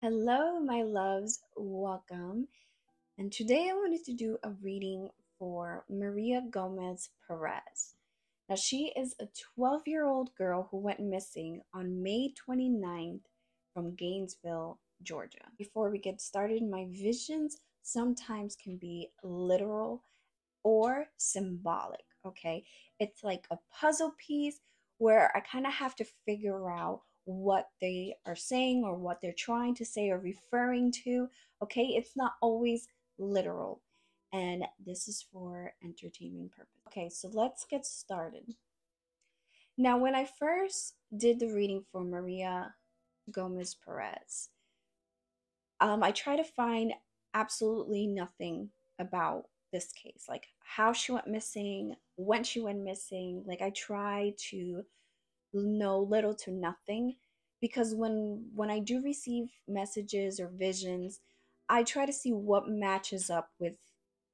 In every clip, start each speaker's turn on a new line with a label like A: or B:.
A: Hello, my loves. Welcome. And today I wanted to do a reading for Maria Gomez Perez. Now, she is a 12-year-old girl who went missing on May 29th from Gainsville, Georgia. Before we get started, my visions sometimes can be literal or symbolic, okay? It's like a puzzle piece where I kind of have to figure out what they are saying or what they're trying to say or referring to, okay? It's not always literal. And this is for entertainment purpose. Okay, so let's get started. Now, when I first did the reading for Maria Gomez Perez, I try to find absolutely nothing about this case, like how she went missing, when she went missing. Like I try to know little to nothing because when I do receive messages or visions, I try to see what matches up with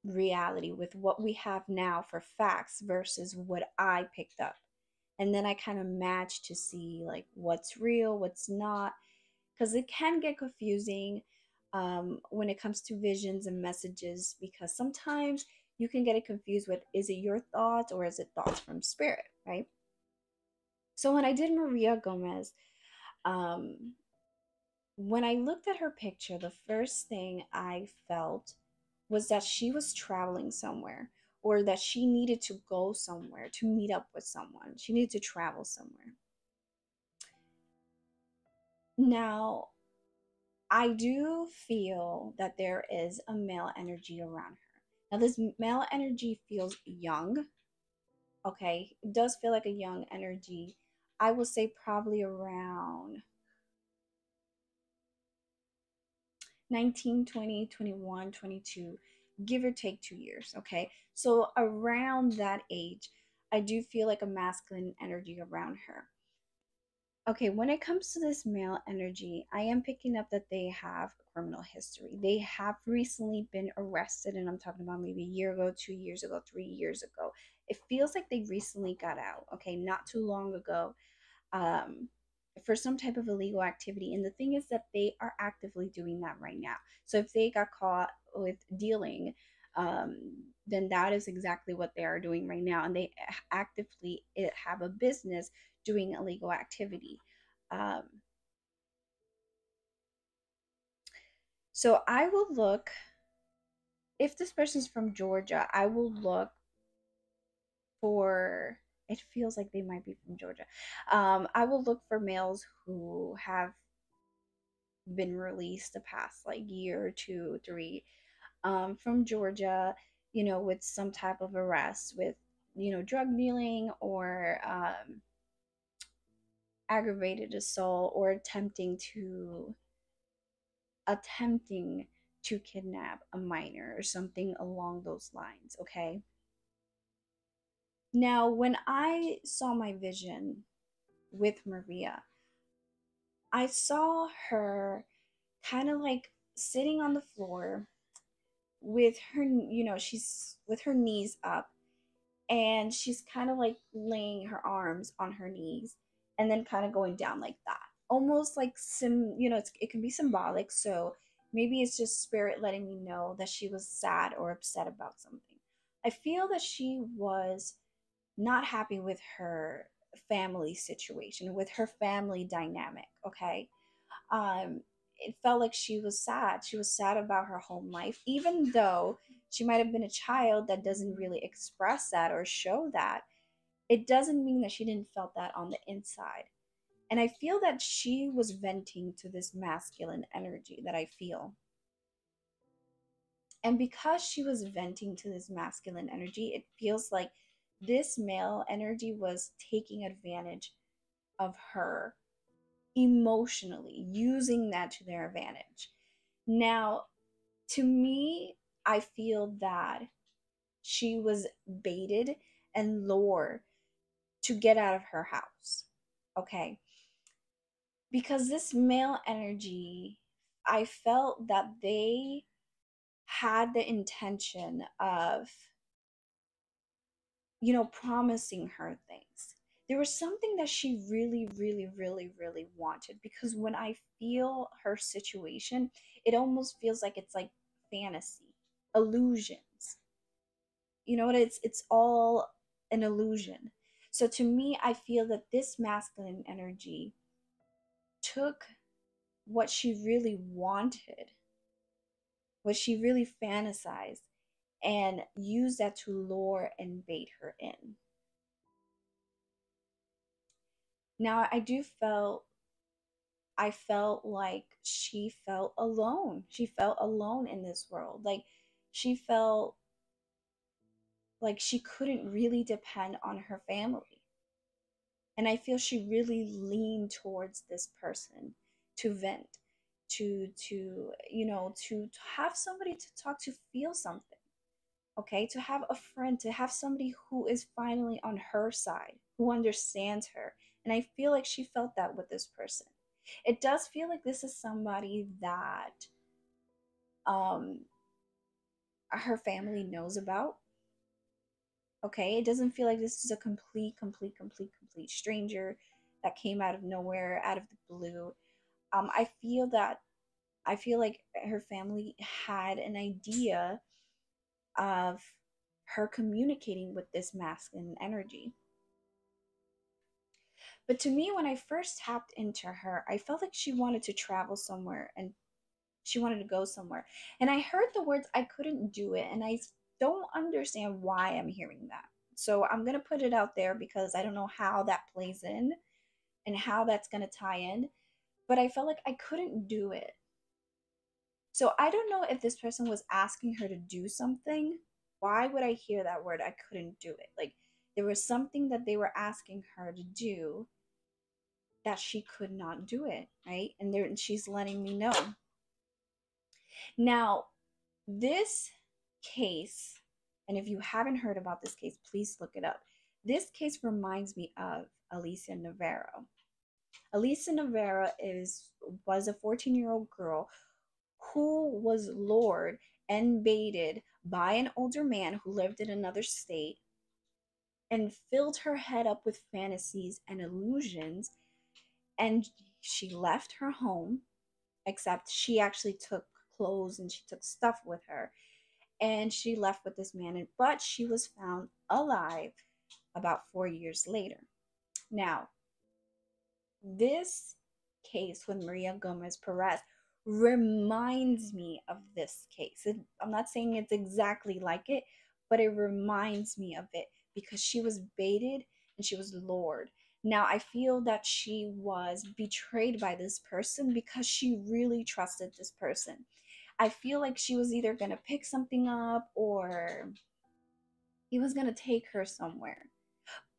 A: reality, with what we have now for facts versus what I picked up. And then I kind of match to see like what's real, what's not, because it can get confusing when it comes to visions and messages because sometimes you can get it confused with is it your thoughts or is it thoughts from spirit, right? So when I did Maria Gomez, um, when I looked at her picture, the first thing I felt was that she was traveling somewhere or that she needed to go somewhere to meet up with someone. She needed to travel somewhere. Now, I do feel that there is a male energy around her. Now, this male energy feels young. Okay, it does feel like a young energy. I will say probably around 19, 20, 21, 22, give or take 2 years. Okay, so around that age, I do feel like a masculine energy around her. Okay, when it comes to this male energy, I am picking up that they have a criminal history. They have recently been arrested, and I'm talking about maybe a year ago, 2 years ago, 3 years ago. It feels like they recently got out, okay, not too long ago, um, for some type of illegal activity. And the thing is that they are actively doing that right now. So if they got caught with dealing, then that is exactly what they are doing right now. And they actively have a business doing illegal activity. Um, so I will look, if this person's from Georgia, I will look for, it feels like they might be from Georgia. I will look for males who have been released the past like year, 2, 3, from Georgia, with some type of arrest with, drug dealing or aggravated assault or attempting to kidnap a minor or something along those lines, okay? Now, when I saw my vision with Maria, I saw her kind of like sitting on the floor with her, she's with her knees up and she's kind of like laying her arms on her knees and then kind of going down like that. Almost like it can be symbolic. So maybe it's just spirit letting me know that she was sad or upset about something. I feel that she was not happy with her family situation, with her family dynamic, okay? It felt like she was sad. She was sad about her home life, even though she might have been a child that doesn't really express that or show that. It doesn't mean that she didn't felt that on the inside. And I feel that she was venting to this masculine energy that I feel. And because she was venting to this masculine energy, it feels like this male energy was taking advantage of her emotionally, using that to their advantage. Now, to me, I feel that she was baited and lured to get out of her house. Okay. Because this male energy, I felt that they had the intention of, promising her things. There was something that she really, really, really, really wanted, because when I feel her situation, it almost feels like it's like fantasy, illusions. You know what? It's all an illusion. So to me, I feel that this masculine energy took what she really wanted, what she really fantasized, and used that to lure and bait her in. Now, I felt like she felt alone. She felt alone in this world. Like she felt like she couldn't really depend on her family. And I feel she really leaned towards this person to vent, to have somebody to talk to, feel something. Okay, to have a friend, to have somebody who is finally on her side, who understands her. And I feel like she felt that with this person. It does feel like this is somebody that um her family knows about. Okay, it doesn't feel like this is a complete stranger that came out of nowhere, out of the blue. I feel that I feel like her family had an idea of her communicating with this masculine energy. But to me, when I first tapped into her, I felt like she wanted to travel somewhere and she wanted to go somewhere. And I heard the words, I couldn't do it. And I don't understand why I'm hearing that. So I'm going to put it out there because I don't know how that plays in and how that's going to tie in. But I felt like I couldn't do it. So I don't know if this person was asking her to do something. Why would I hear that word? I couldn't do it. Like there was something that they were asking her to do that she could not do it, right? And she's letting me know. Now, this case, and if you haven't heard about this case, please look it up. This case reminds me of Alicia Navarro. Alicia Navarro was a 14-year-old girl who was lured and baited by an older man who lived in another state and filled her head up with fantasies and illusions. And she left her home, except she actually took clothes and she took stuff with her. And she left with this man, but she was found alive about 4 years later. Now, this case with Maria Gomez Perez reminds me of this case. I'm not saying it's exactly like it, but it reminds me of it because she was baited and she was lured. Now, I feel that she was betrayed by this person because she really trusted this person. I feel like she was either going to pick something up or he was going to take her somewhere.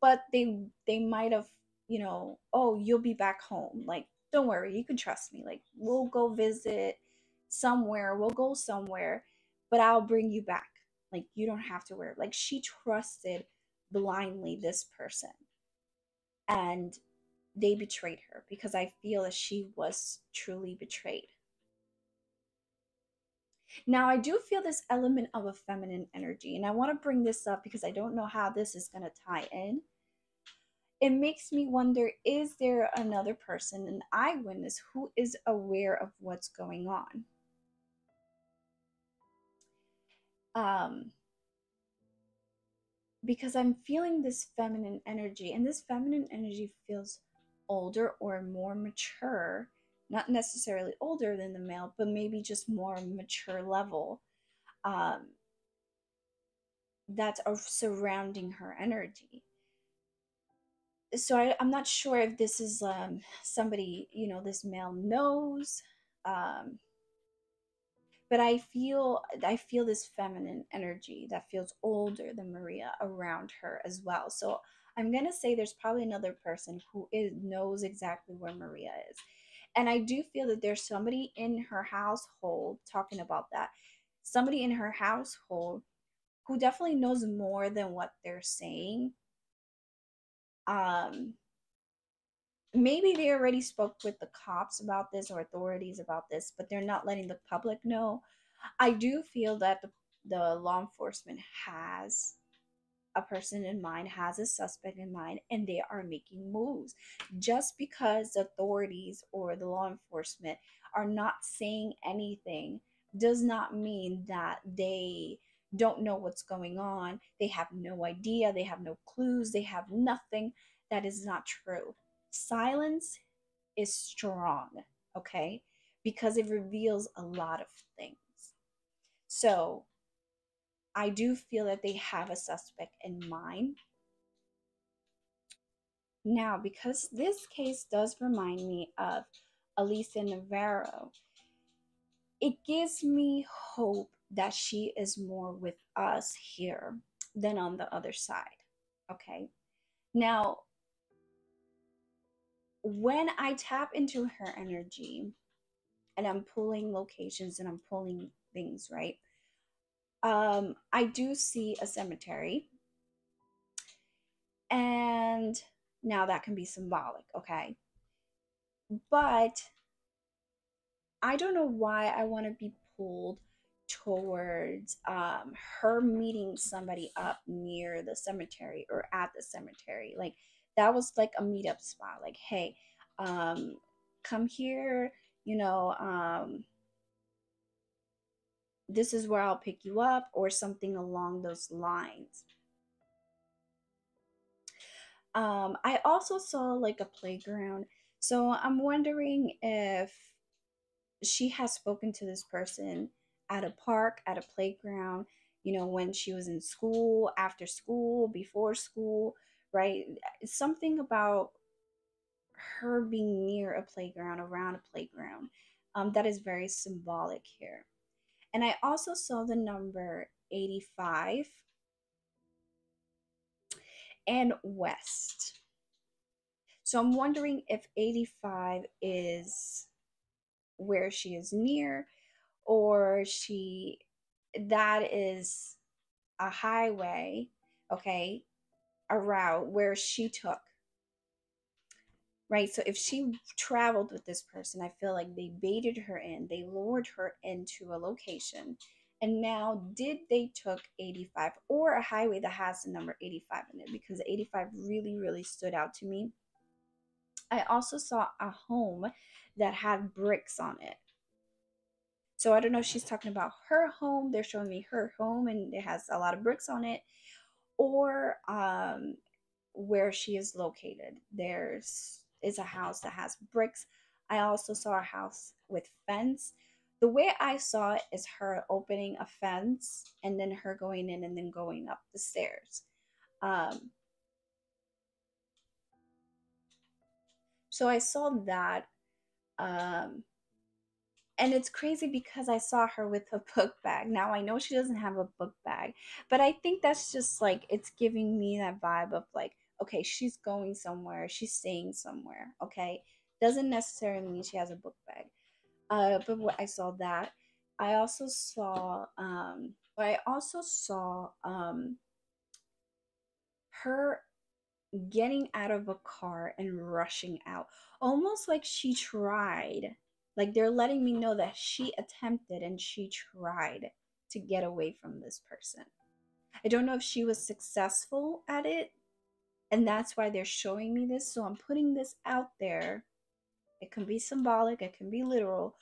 A: But they might have, oh, you'll be back home. Like, don't worry, you can trust me. Like, we'll go visit somewhere, we'll go somewhere, but I'll bring you back. Like, you don't have to worry. Like, she trusted blindly this person. And they betrayed her because I feel that she was truly betrayed. Now, I do feel this element of a feminine energy, and I want to bring this up because I don't know how this is going to tie in. It makes me wonder, is there another person, an eyewitness, who is aware of what's going on? Um, because I'm feeling this feminine energy, and this feminine energy feels older or more mature, not necessarily older than the male, but maybe just more mature level. Um, that's surrounding her energy. So I'm not sure if this is somebody, this male knows, um, but I feel this feminine energy that feels older than Maria around her as well. So I'm gonna say there's probably another person who knows exactly where Maria is, and I do feel that there's somebody in her household talking about that, somebody in her household who definitely knows more than what they're saying. Um, Maybe they already spoke with the cops about this or authorities about this, but they're not letting the public know. I do feel that the law enforcement has a person in mind, has a suspect in mind, and they are making moves. Just because the authorities or the law enforcement are not saying anything does not mean that they don't know what's going on. They have no idea, they have no clues, they have nothing. That is not true. Silence is strong, okay? Because it reveals a lot of things. So I do feel that they have a suspect in mind. Now, because this case does remind me of Elisa Navarro, it gives me hope that she is more with us here than on the other side. Okay. Now, when I tap into her energy and I'm pulling locations and I'm pulling things, right? I do see a cemetery, and now that can be symbolic, okay? But I don't know why I want to be pulled towards her meeting somebody up near the cemetery or at the cemetery. Like that was like a meetup spot. Like, hey, um, come here, you know, this is where I'll pick you up, or something along those lines. I also saw like a playground. So I'm wondering if she has spoken to this person at a park, at a playground, when she was in school, after school, before school, right? Something about her being near a playground, around a playground, that is very symbolic here. And I also saw the number 85 and West. So I'm wondering if 85 is where she is near, or that is a highway, okay, a route where she took, right? So if she traveled with this person, I feel like they baited her in, they lured her into a location, and now did they took 85 or a highway that has the number 85 in it, because 85 really really stood out to me. I also saw a home that had bricks on it. So I don't know if she's talking about her home. They're showing me her home and it has a lot of bricks on it, or where she is located. There's is a house that has bricks. I also saw a house with fence. The way I saw it is her opening a fence and then her going in and then going up the stairs. Um, so I saw that. Um, and it's crazy because I saw her with a book bag. Now I know she doesn't have a book bag, but I think that's just like it's giving me that vibe of like, okay, she's going somewhere, she's staying somewhere. Okay, doesn't necessarily mean she has a book bag. But what I saw that, I also saw, I also saw her getting out of a car and rushing out, almost like she tried. Like they're letting me know that she attempted and she tried to get away from this person. I don't know if she was successful at it, and that's why they're showing me this. So I'm putting this out there. It can be symbolic, it can be literal,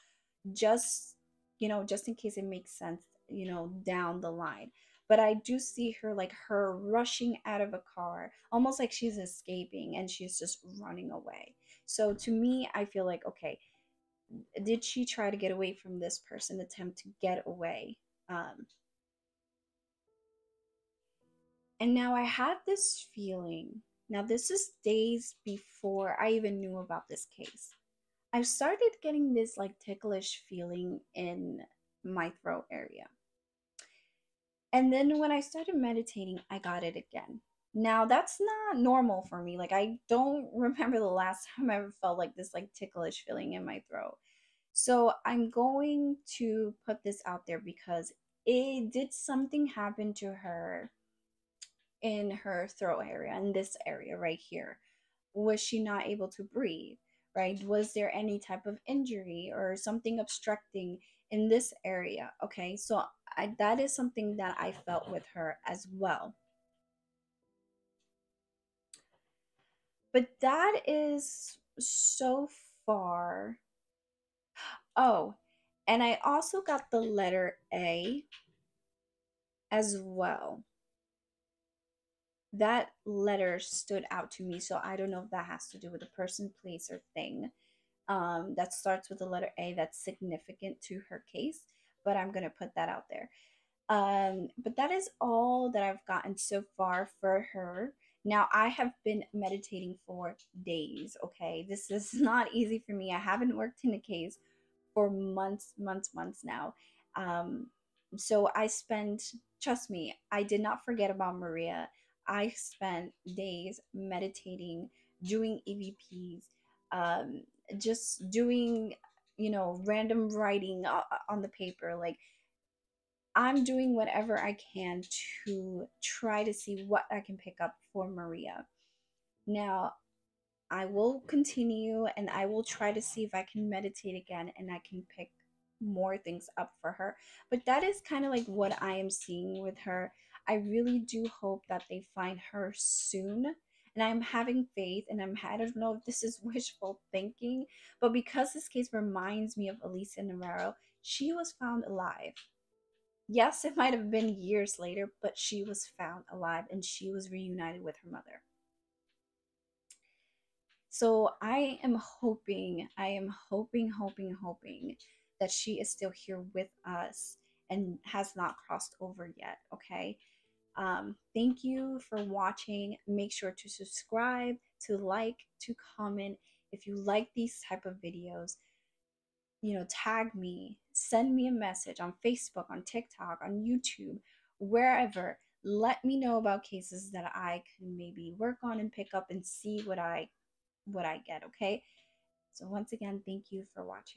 A: just just in case it makes sense, down the line. But I do see her, like her rushing out of a car, almost like she's escaping and she's just running away. So to me, I feel like, okay, did she try to get away from this person, attempt to get away? And now I had this feeling. Now this is days before I even knew about this case. I started getting this like ticklish feeling in my throat area. And then when I started meditating, I got it again. Now that's not normal for me. Like I don't remember the last time I ever felt like this like ticklish feeling in my throat. So I'm going to put this out there because it did something happen to her in her throat area, in this area right here. Was she not able to breathe, right? Was there any type of injury or something obstructing in this area? Okay, so that is something that I felt with her as well. But that is so far. Oh, and I also got the letter A as well. That letter stood out to me, so I don't know if that has to do with a person, place, or thing that starts with the letter A that's significant to her case, but I'm gonna put that out there. But that is all that I've gotten so far for her. Now, I have been meditating for days, okay? This is not easy for me. I haven't worked in a case for months, months, months now. Um, so I spent, trust me, I did not forget about Maria. I spent days meditating, doing EVPs, um, just doing, random writing on the paper. Like, I'm doing whatever I can to try to see what I can pick up for Maria. Now, I will continue and I will try to see if I can meditate again and I can pick more things up for her. But that is kind of like what I am seeing with her. I really do hope that they find her soon. And I'm having faith, and I don't know if this is wishful thinking, but because this case reminds me of Alicia Navarro, she was found alive. Yes, it might have been years later, but she was found alive and she was reunited with her mother. So I am hoping that she is still here with us and has not crossed over yet. Okay. Thank you for watching. Make sure to subscribe, to like, to comment. If you like these type of videos, tag me, send me a message on Facebook, on TikTok, on YouTube, wherever. Let me know about cases that I can maybe work on and pick up and see what I get, okay? So once again, thank you for watching.